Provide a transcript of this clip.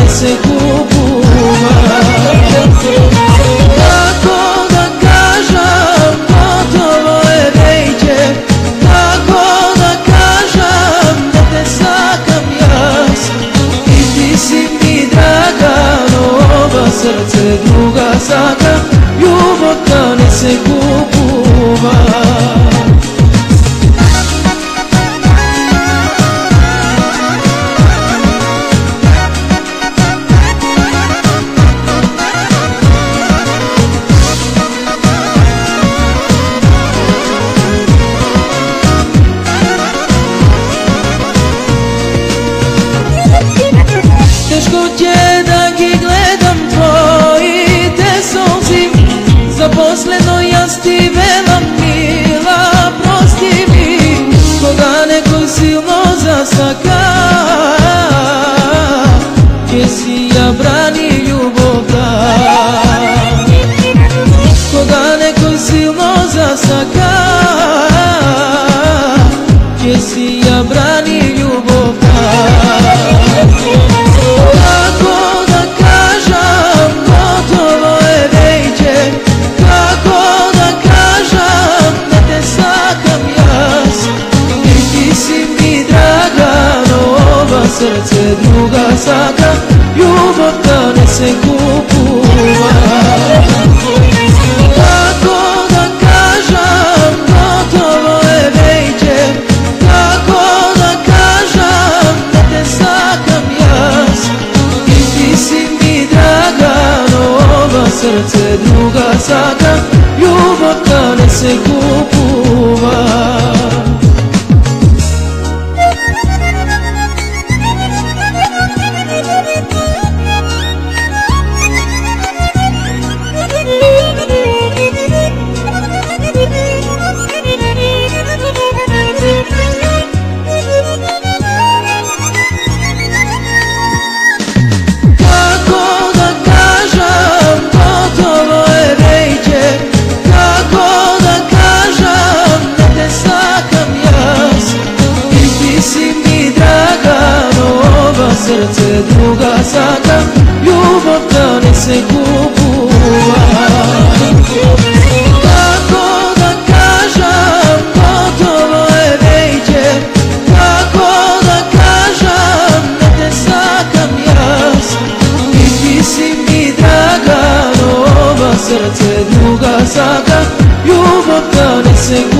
se kupува. Kako da kažem, gotovo je veće. Kako da kažem, da te sakam jas. I ti si mi draga, no ova srce druga saka. Ljubav ta ne se kupува. Teško će da gi gledam tvojite solzi. Zaposleno jas ti velam mila, prosti mi. Koga nekoj silno zasaka, gdje si ja brani ljubav da. Koga nekoj silno zasaka, gdje si ja brani ljubav da. Srce druga saka, ljubav ta ne se kupува. Kako da kažem, gotovo je veće. Kako da kažem, da te sakam jas. I ti si mi draga, no ova srce druga saka, ljubav ta ne se kupува. Srce druga saka, ljubav ta ne se kupува. Kako da kažem, gotovo je veće. Kako da kažem, da te sakam jas. I ti si mi draga, no ova srce druga saka, ljubav ta ne se kupува.